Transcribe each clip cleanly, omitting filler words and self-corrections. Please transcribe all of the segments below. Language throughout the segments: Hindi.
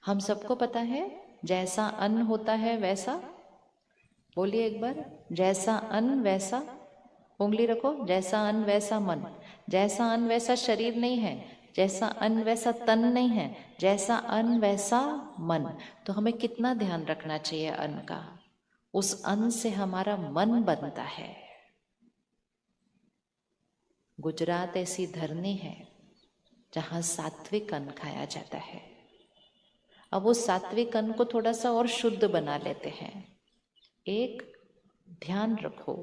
हम सबको पता है जैसा अन्न होता है वैसा, बोलिए एक बार, जैसा अन्न वैसा, उंगली रखो, जैसा अन्न वैसा मन। जैसा अन्न वैसा शरीर नहीं है, जैसा अन्न वैसा तन नहीं है, जैसा अन्न वैसा मन। तो हमें कितना ध्यान रखना चाहिए अन्न का। उस अन्न से हमारा मन बनता है। गुजरात ऐसी धरनी है जहां सात्विक अन्न खाया जाता है। अब वो सात्विक अन्न को थोड़ा सा और शुद्ध बना लेते हैं। एक, ध्यान रखो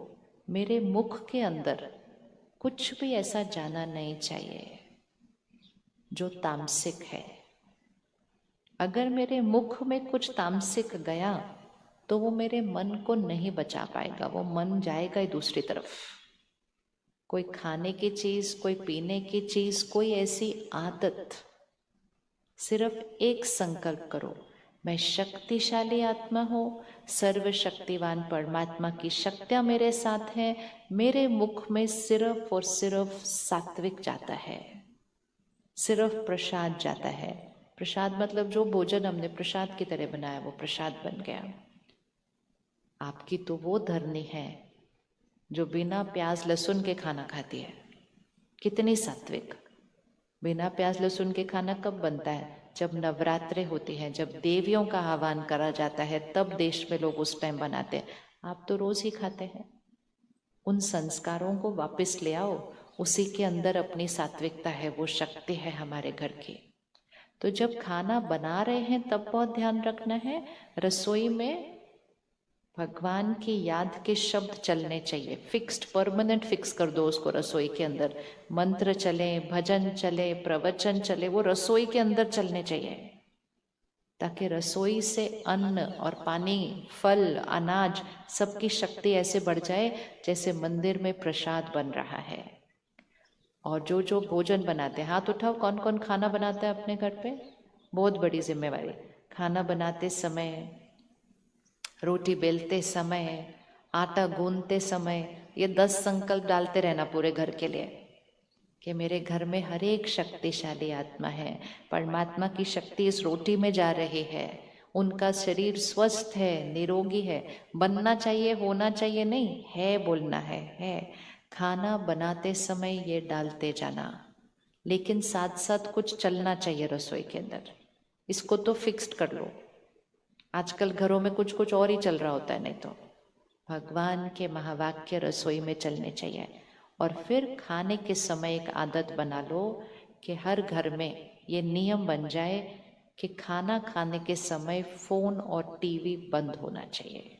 मेरे मुख के अंदर कुछ भी ऐसा जाना नहीं चाहिए जो तामसिक है। अगर मेरे मुख में कुछ तामसिक गया तो वो मेरे मन को नहीं बचा पाएगा, वो मन जाएगा ही दूसरी तरफ। कोई खाने की चीज, कोई पीने की चीज, कोई ऐसी आदत, सिर्फ एक संकल्प करो, मैं शक्तिशाली आत्मा हूँ, सर्वशक्तिवान परमात्मा की शक्तियां मेरे साथ हैं, मेरे मुख में सिर्फ और सिर्फ सात्विक जाता है, सिर्फ प्रसाद जाता है। प्रसाद मतलब जो भोजन हमने प्रसाद की तरह बनाया वो प्रसाद बन गया। आपकी तो वो धरनी है जो बिना प्याज लहसुन के खाना खाती है। कितनी सात्विक। बिना प्याज लहसुन के खाना कब बनता है? जब नवरात्रे होती हैं, जब देवियों का आह्वान करा जाता है, तब देश में लोग उस टाइम बनाते हैं। आप तो रोज ही खाते हैं। उन संस्कारों को वापस ले आओ, उसी के अंदर अपनी सात्विकता है, वो शक्ति है हमारे घर की। तो जब खाना बना रहे हैं तब बहुत ध्यान रखना है, रसोई में भगवान की याद के शब्द चलने चाहिए। फिक्स्ड, परमानेंट फिक्स कर दो उसको रसोई के अंदर। मंत्र चले, भजन चले, प्रवचन चले, वो रसोई के अंदर चलने चाहिए, ताकि रसोई से अन्न और पानी, फल, अनाज, सबकी शक्ति ऐसे बढ़ जाए जैसे मंदिर में प्रसाद बन रहा है। और जो जो भोजन बनाते हैं, हाथ उठाओ कौन कौन खाना बनाता है अपने घर पे। बहुत बड़ी जिम्मेवारी। खाना बनाते समय, रोटी बेलते समय, आटा गूंदते समय, ये 10 संकल्प डालते रहना पूरे घर के लिए कि मेरे घर में हर एक शक्तिशाली आत्मा है, परमात्मा की शक्ति इस रोटी में जा रही है, उनका शरीर स्वस्थ है, निरोगी है। बनना चाहिए, होना चाहिए नहीं, है बोलना है। खाना बनाते समय ये डालते जाना, लेकिन साथ साथ कुछ चलना चाहिए रसोई के अंदर। इसको तो फिक्स्ड कर लो। आजकल घरों में कुछ कुछ और ही चल रहा होता है, नहीं तो भगवान के महावाक्य रसोई में चलने चाहिए। और फिर खाने के समय एक आदत बना लो कि हर घर में ये नियम बन जाए कि खाना खाने के समय फोन और टीवी बंद होना चाहिए।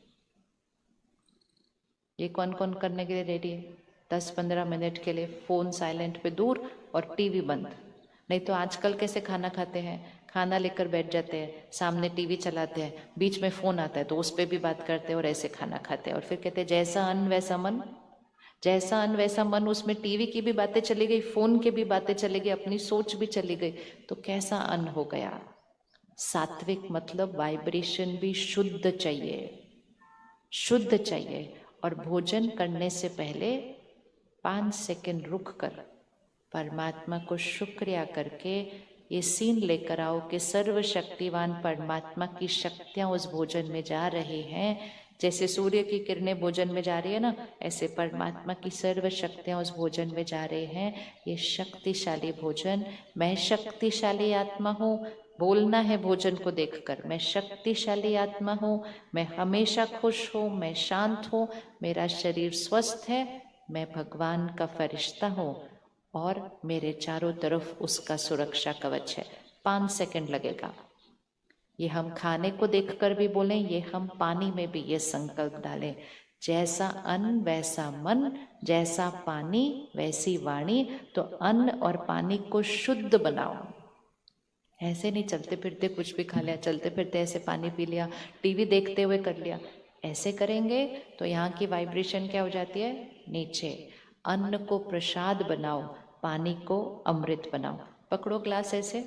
ये कौन कौन करने के लिए रेडी है? 10-15 मिनट के लिए फोन साइलेंट पे दूर और टीवी बंद। नहीं तो आजकल कैसे खाना खाते हैं, खाना लेकर बैठ जाते हैं, सामने टीवी चलाते हैं, बीच में फोन आता है तो उस पर भी बात करते हैं और ऐसे खाना खाते हैं। और फिर कहते हैं जैसा अन्न वैसा मन। जैसा अन्न वैसा मन, उसमें टीवी की भी बातें चली गई, फोन की भी बातें चली गई, अपनी सोच भी चली गई, तो कैसा अन्न हो गया? सात्विक मतलब वाइब्रेशन भी शुद्ध चाहिए, शुद्ध चाहिए। और भोजन करने से पहले 5 सेकंड रुक कर परमात्मा को शुक्रिया करके ये सीन लेकर आओ कि सर्वशक्तिवान परमात्मा की शक्तियां उस भोजन में जा रही हैं। जैसे सूर्य की किरणें भोजन में जा रही है ना, ऐसे परमात्मा की सर्व शक्तियां उस भोजन में जा रही हैं। ये शक्तिशाली भोजन। मैं शक्तिशाली आत्मा हूँ, बोलना है भोजन को देखकर, मैं शक्तिशाली आत्मा हूँ, मैं हमेशा खुश हूँ, मैं शांत हूँ, मेरा शरीर स्वस्थ है, मैं भगवान का फरिश्ता हूँ और मेरे चारों तरफ उसका सुरक्षा कवच है। 5 सेकंड लगेगा। ये हम खाने को देखकर भी बोलें, ये हम पानी में भी ये संकल्प डालें, जैसा अन्न वैसा मन, जैसा पानी वैसी वाणी। तो अन्न और पानी को शुद्ध बनाओ। ऐसे नहीं चलते फिरते कुछ भी खा लिया, चलते फिरते ऐसे पानी पी लिया, टीवी देखते हुए कर लिया। ऐसे करेंगे तो यहाँ की वाइब्रेशन क्या हो जाती है? नीचे। अन्न को प्रसाद बनाओ, पानी को अमृत बनाओ। पकड़ो ग्लास ऐसे,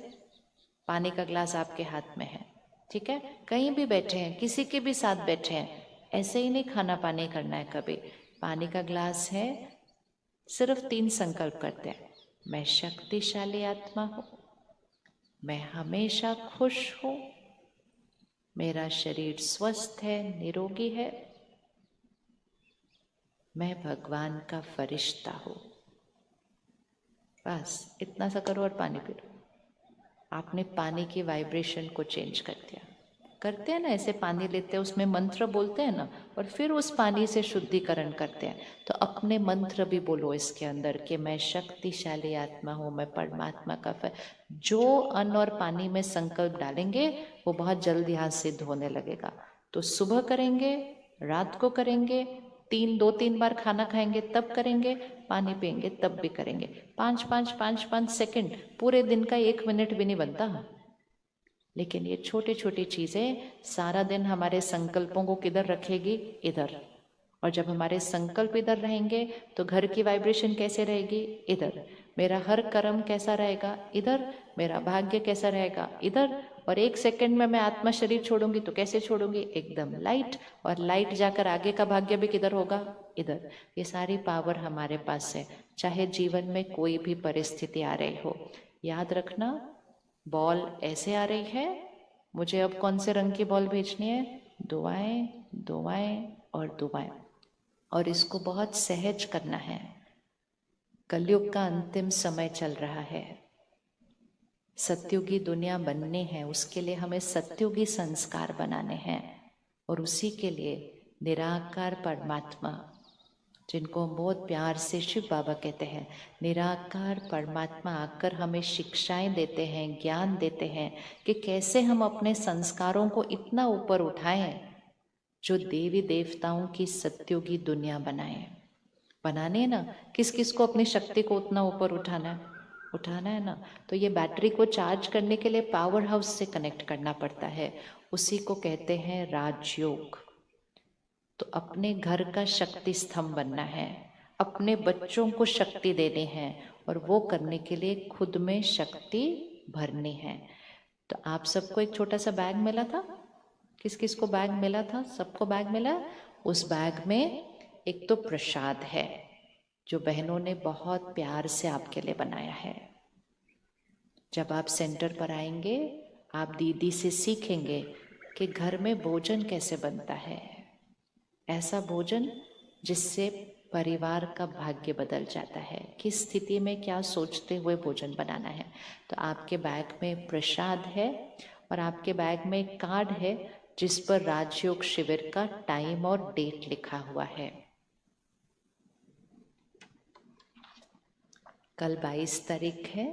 पानी का ग्लास आपके हाथ में है, ठीक है? कहीं भी बैठे हैं, किसी के भी साथ बैठे हैं, ऐसे ही नहीं खाना पानी करना है कभी। पानी का ग्लास है, सिर्फ 3 संकल्प करते हैं। मैं शक्तिशाली आत्मा हूँ, मैं हमेशा खुश हूँ, मेरा शरीर स्वस्थ है, निरोगी है, मैं भगवान का फरिश्ता हूँ। बस इतना सा करो और पानी पी लो। आपने पानी की वाइब्रेशन को चेंज कर दिया। करते हैं ना ऐसे, पानी लेते हैं उसमें मंत्र बोलते हैं ना, और फिर उस पानी से शुद्धिकरण करते हैं। तो अपने मंत्र भी बोलो इसके अंदर कि मैं शक्तिशाली आत्मा हूँ, मैं परमात्मा का जो अन्न और पानी में संकल्प डालेंगे वो बहुत जल्द यहाँ सिद्ध होने लगेगा। तो सुबह करेंगे, रात को करेंगे, 2-3 बार खाना खाएंगे तब करेंगे, पानी पिएंगे तब भी करेंगे। 5-5 सेकंड, पूरे दिन का 1 मिनट भी नहीं बनता। लेकिन ये छोटी छोटी चीजें सारा दिन हमारे संकल्पों को किधर रखेगी? इधर। और जब हमारे संकल्प इधर रहेंगे तो घर की वाइब्रेशन कैसे रहेगी? इधर। मेरा हर कर्म कैसा रहेगा? इधर। मेरा भाग्य कैसा रहेगा? इधर। और 1 सेकंड में मैं आत्मा शरीर छोड़ूंगी तो कैसे छोड़ूंगी? एकदम लाइट। और लाइट जाकर आगे का भाग्य भी किधर होगा? इधर। ये सारी पावर हमारे पास है, चाहे जीवन में कोई भी परिस्थिति आ रही हो। याद रखना, बॉल ऐसे आ रही है, मुझे अब कौन से रंग की बॉल भेजनी है? दुआएं, दुआएं और दुआएं। और इसको बहुत सहज करना है। कलयुग का अंतिम समय चल रहा है, सत्युगी दुनिया बननी है, उसके लिए हमें सत्युगी संस्कार बनाने हैं। और उसी के लिए निराकार परमात्मा, जिनको हम बहुत प्यार से शिव बाबा कहते हैं, निराकार परमात्मा आकर हमें शिक्षाएं देते हैं, ज्ञान देते हैं कि कैसे हम अपने संस्कारों को इतना ऊपर उठाएं जो देवी देवताओं की सत्युगी दुनिया बनाए। बनाने है ना, किस किस को अपनी शक्ति को उतना ऊपर उठाना है? उठाना है ना। तो ये बैटरी को चार्ज करने के लिए पावर हाउस से कनेक्ट करना पड़ता है, उसी को कहते हैं राजयोग। तो अपने घर का शक्ति स्तंभ बनना है, अपने बच्चों को शक्ति देनी है, और वो करने के लिए खुद में शक्ति भरनी है। तो आप सबको एक छोटा सा बैग मिला था, किस किस को बैग मिला था? सबको बैग मिला। उस बैग में एक तो प्रसाद है जो बहनों ने बहुत प्यार से आपके लिए बनाया है। जब आप सेंटर पर आएंगे, आप दीदी से सीखेंगे कि घर में भोजन कैसे बनता है, ऐसा भोजन जिससे परिवार का भाग्य बदल जाता है, किस स्थिति में क्या सोचते हुए भोजन बनाना है। तो आपके बैग में प्रसाद है, और आपके बैग में एक कार्ड है जिस पर राजयोग शिविर का टाइम और डेट लिखा हुआ है। कल 22 तारीख है।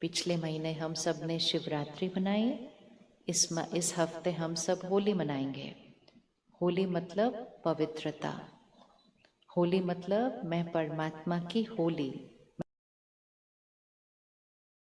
पिछले महीने हम सब ने शिवरात्रि मनाई, इस हफ्ते हम सब होली मनाएंगे। होली मतलब पवित्रता, होली मतलब मैं परमात्मा की होली,